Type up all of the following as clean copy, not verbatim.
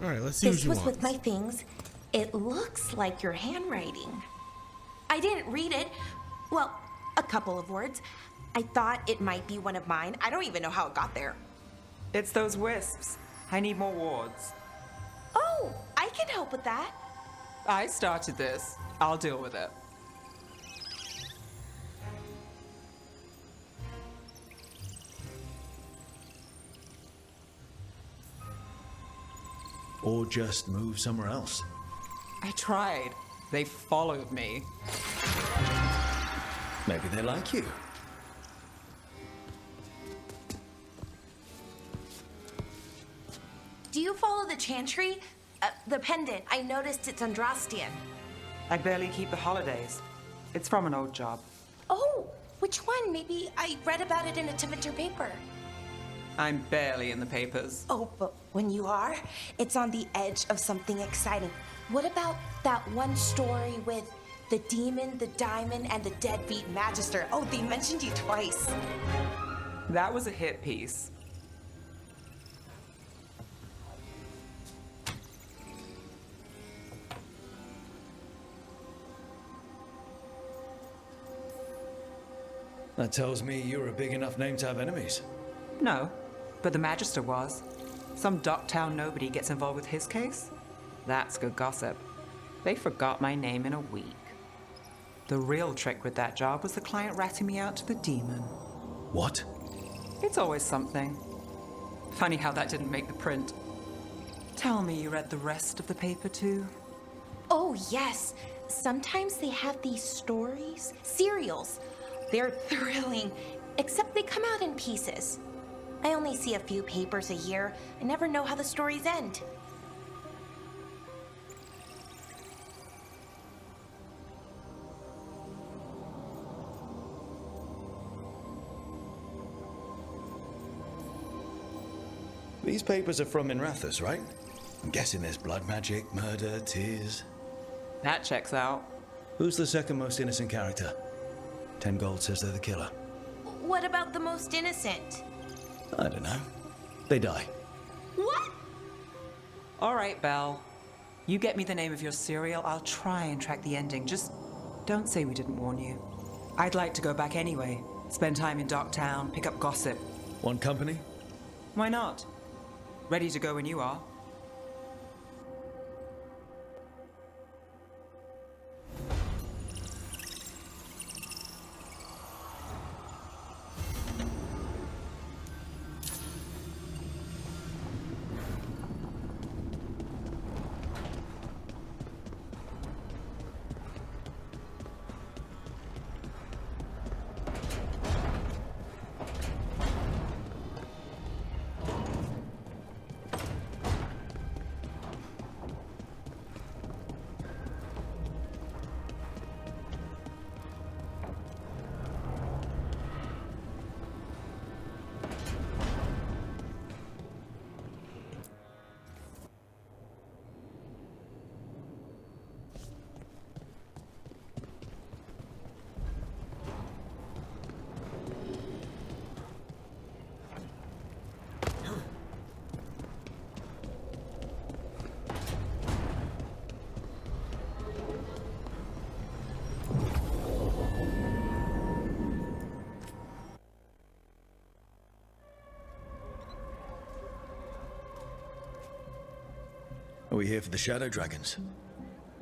All right, let's see what This you was want. with my things. It looks like your handwriting. I didn't read it. Well, a couple of words. I thought it might be one of mine. I don't even know how it got there. It's those wisps. I need more wards. Oh, I can help with that. I started this. I'll deal with it. Or just move somewhere else. I tried. They followed me. Maybe they like you. Do you follow the chantry? The pendant. I noticed it's Andrastian. I barely keep the holidays. It's from an old job. Oh, which one? Maybe I read about it in a Tavor paper. I'm barely in the papers. Oh, but when you are, it's on the edge of something exciting. What about that one story with the demon, the diamond, and the deadbeat magister? Oh, they mentioned you twice. That was a hit piece. That tells me you're a big enough name to have enemies. No, but the Magister was. Some Docktown nobody gets involved with his case? That's good gossip. They forgot my name in a week. The real trick with that job was the client ratting me out to the demon. What? It's always something. Funny how that didn't make the print. Tell me you read the rest of the paper too? Oh, yes. Sometimes they have these stories, serials. They're thrilling, except they come out in pieces. I only see a few papers a year. I never know how the stories end. These papers are from Minrathous, right? I'm guessing there's blood magic, murder, tears. That checks out. Who's the second most innocent character? 10 gold says they're the killer. What about the most innocent? I don't know. They die. What? All right, Belle. You get me the name of your serial, I'll try and track the ending. Just don't say we didn't warn you. I'd like to go back anyway. Spend time in Docktown, pick up gossip. One company? Why not? Ready to go when you are. Are we here for the Shadow Dragons?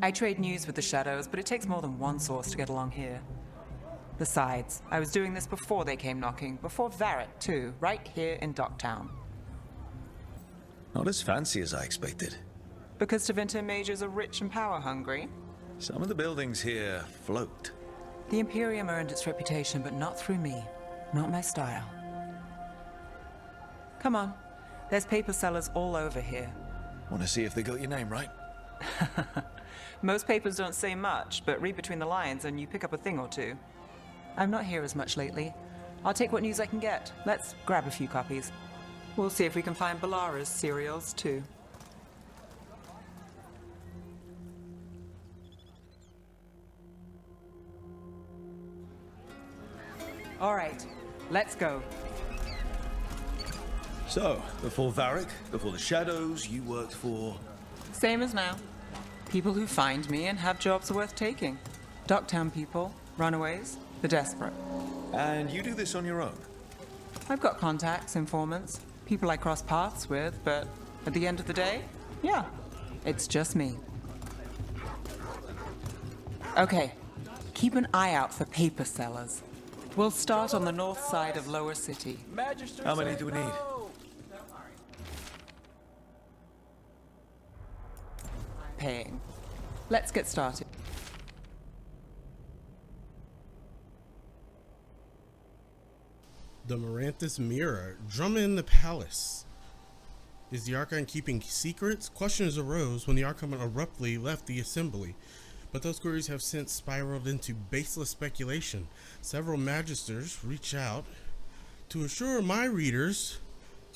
I trade news with the Shadows, but it takes more than one source to get along here. Besides, I was doing this before they came knocking, before Varret, too, right here in Docktown. Not as fancy as I expected. Because Tevinter mages are rich and power-hungry. Some of the buildings here float. The Imperium earned its reputation, but not through me. Not my style. Come on. There's paper sellers all over here. Want to see if they got your name right? Most papers don't say much, but read between the lines and you pick up a thing or two. I'm not here as much lately. I'll take what news I can get. Let's grab a few copies. We'll see if we can find Balara's serials, too. All right, let's go. So, before Varric, before the Shadows, you worked for... Same as now. People who find me and have jobs worth taking. Docktown people, runaways, the desperate. And you do this on your own? I've got contacts, informants, people I cross paths with, but at the end of the day, yeah, it's just me. Okay, keep an eye out for paper sellers. We'll start on the north side of Lower City. How many do we need? Paying. Let's get started. The Maranthus Mirror. Drama in the Palace. Is the Archon keeping secrets? Questions arose when the Archon abruptly left the assembly, but those queries have since spiraled into baseless speculation. Several magisters reach out to assure my readers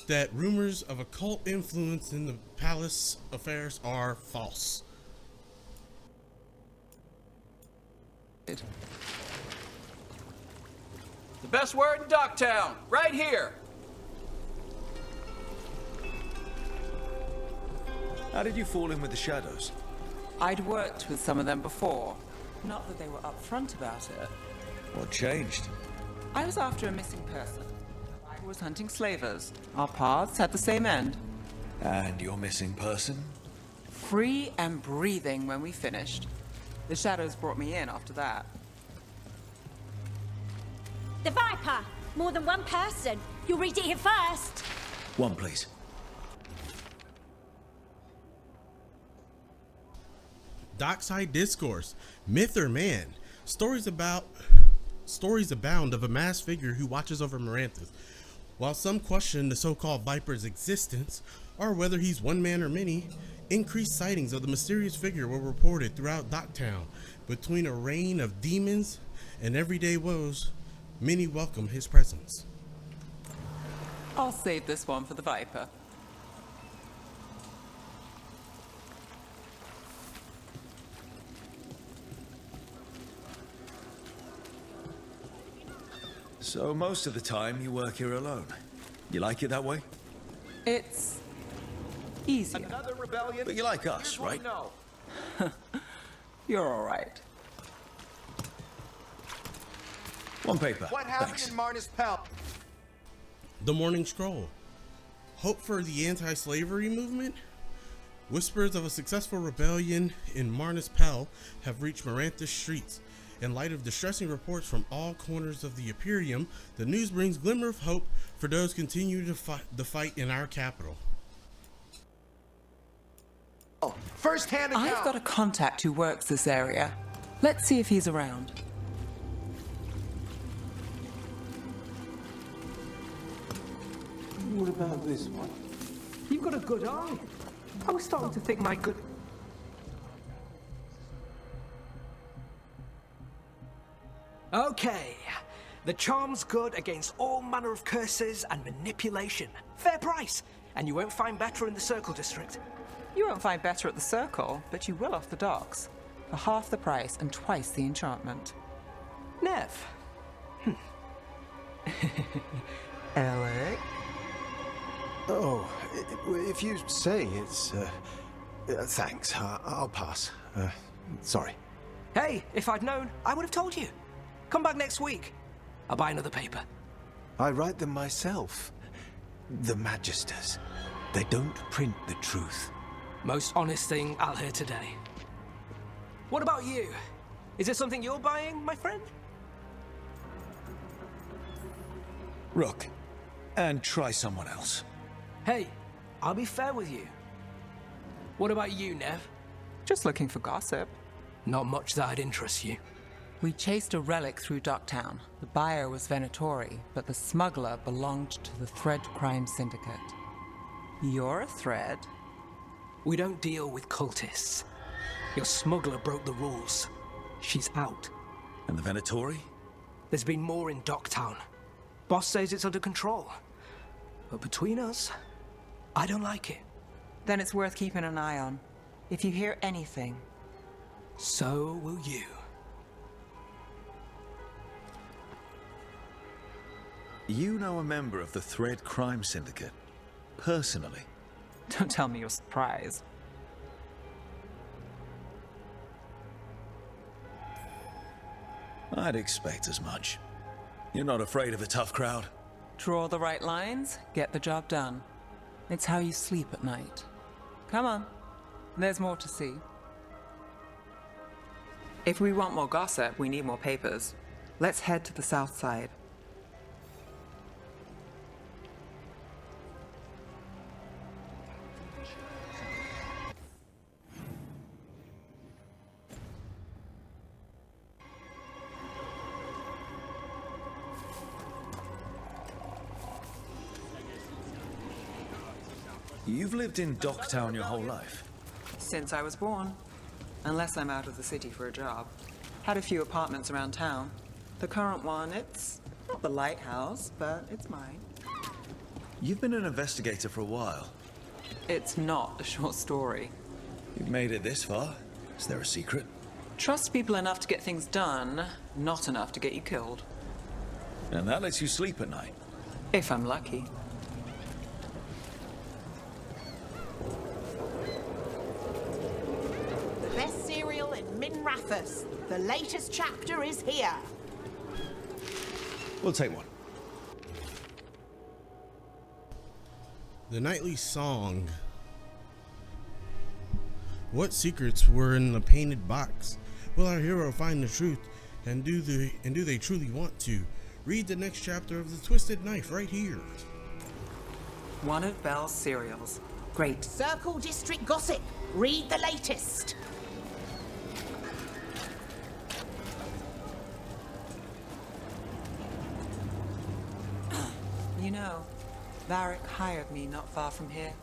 that rumors of occult influence in the palace affairs are false. The best word in Docktown, right here. How did you fall in with the Shadows? I'd worked with some of them before. Not that they were upfront about it. What changed? I was after a missing person. I was hunting slavers. Our paths had the same end. And your missing person? Free and breathing when we finished. The Shadows brought me in after that. The Viper! More than one person. You'll read it here first. One, please. Dockside Discourse. Myth or man? Stories abound of a masked figure who watches over Maranthus. While some question the so-called Viper's existence, or whether he's one man or many, increased sightings of the mysterious figure were reported throughout Docktown. Between a reign of demons and everyday woes, many welcome his presence. I'll save this one for the Viper. So most of the time you work here alone. You like it that way? It's easier. Another rebellion. But you like us, Here's what right? we know. You're all right. One paper. What happened Thanks. in Marnus Pell? The Morning Scroll. Hope for the anti-slavery movement? Whispers of a successful rebellion in Marnus Pell have reached Maranthus streets. In light of distressing reports from all corners of the Imperium, the news brings glimmer of hope for those continuing the fight in our capital. First-hand account. I've got a contact who works this area. Let's see if he's around. What about this one? You've got a good eye. I was starting to think my good... Okay. The charm's good against all manner of curses and manipulation. Fair price. And you won't find better in the Circle District. You won't find better at the Circle, but you will off the docks. For half the price and twice the enchantment. Neve. Elek? Oh, if you say it's... thanks. I'll pass. Sorry. Hey, if I'd known, I would have told you. Come back next week. I'll buy another paper. I write them myself. The Magisters. They don't print the truth. Most honest thing I'll hear today. What about you? Is it something you're buying, my friend? Rook. And try someone else. Hey, I'll be fair with you. What about you, Neve? Just looking for gossip. Not much that'd interest you. We chased a relic through Docktown. The buyer was Venatori, but the smuggler belonged to the Thread Crime Syndicate. You're a thread? We don't deal with cultists. Your smuggler broke the rules. She's out. And the Venatori? There's been more in Docktown. Boss says it's under control. But between us, I don't like it. Then it's worth keeping an eye on. If you hear anything. So will you. You know a member of the Thread Crime Syndicate? personally? Don't tell me you're surprised. I'd expect as much. You're not afraid of a tough crowd? Draw the right lines, get the job done. It's how you sleep at night. Come on, there's more to see. If we want more gossip, we need more papers. Let's head to the south side. You've lived in Docktown your whole life? Since I was born. Unless I'm out of the city for a job. Had a few apartments around town. The current one, it's not the lighthouse, but it's mine. You've been an investigator for a while. It's not a short story. You've made it this far. Is there a secret? Trust people enough to get things done, not enough to get you killed. And that lets you sleep at night? If I'm lucky. The best cereal in Minrathous. The latest chapter is here. We'll take one. The nightly song. What secrets were in the painted box? Will our hero find the truth? And do they truly want to? Read the next chapter of The Twisted Knife right here. One of Belle's cereals. Great. Circle District Gossip. Read the latest. You know, Varric hired me not far from here.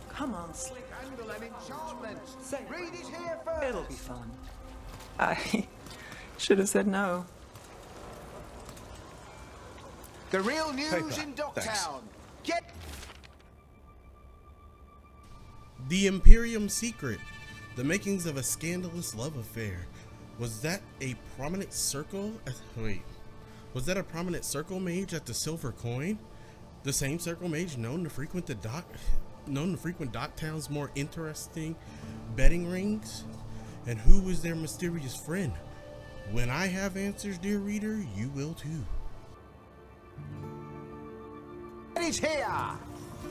Come on, Slick angle and enchantment. Say it. Read it here first. It'll be fun. I should have said no. The real news Paper. in Docktown. Thanks. Get The Imperium Secret. The makings of a scandalous love affair. Was that a prominent circle? Was that a prominent circle mage at the Silver Coin? The same circle mage known to frequent Docktown's more interesting betting rings? And who was their mysterious friend? When I have answers, dear reader, you will too. it here.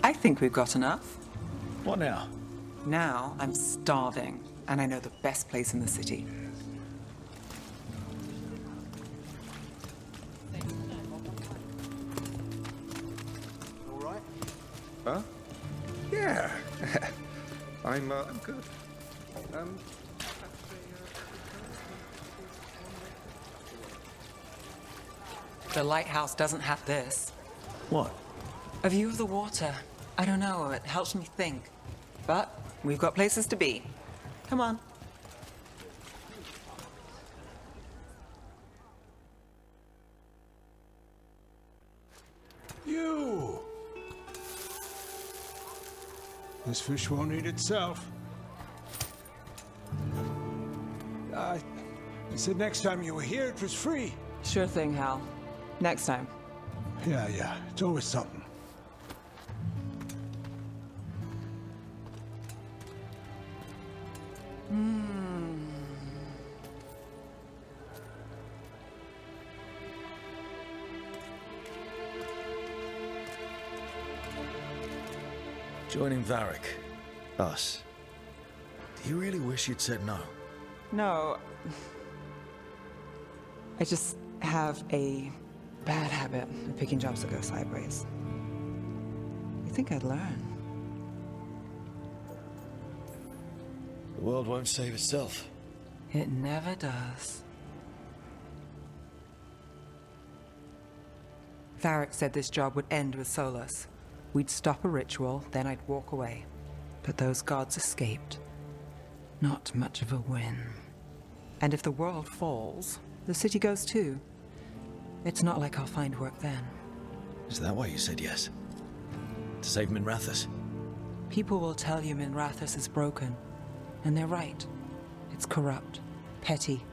I think we've got enough. What now? Now I'm starving, and I know the best place in the city. All right. Huh? Yeah. I'm good. The lighthouse doesn't have this. What? A view of the water. I don't know, it helps me think. But we've got places to be. Come on. You! This fish won't eat itself. I said next time you were here, it was free. Sure thing, Hal. Next time. Yeah, it's always something. Joining Varric. Us. Do you really wish you'd said no? No. I just have a bad habit of picking jobs that go sideways. You think I'd learn? The world won't save itself. It never does. Varric said this job would end with Solus. We'd stop a ritual, then I'd walk away. But those gods escaped. Not much of a win. And if the world falls, the city goes too. It's not like I'll find work then. Is that why you said yes? To save Minrathous? People will tell you Minrathous is broken. And they're right. It's corrupt, petty.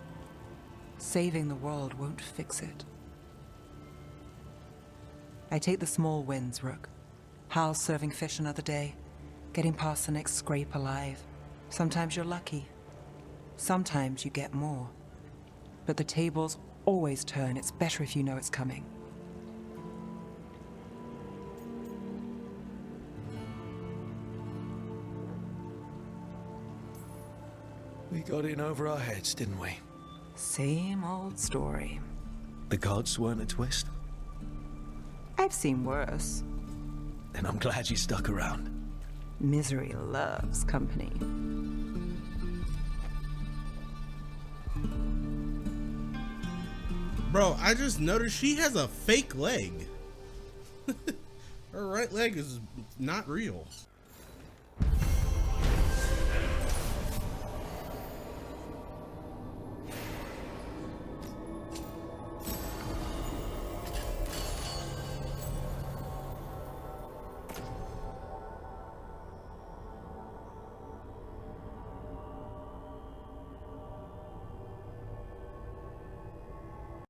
Saving the world won't fix it. I take the small wins, Rook. Hal's serving fish another day, getting past the next scrape alive. Sometimes you're lucky. Sometimes you get more. But the tables always turn. It's better if you know it's coming. We got in over our heads, didn't we? Same old story. The gods weren't a twist? I've seen worse. And I'm glad you stuck around. Misery loves company. Bro, I just noticed she has a fake leg. Her right leg is not real.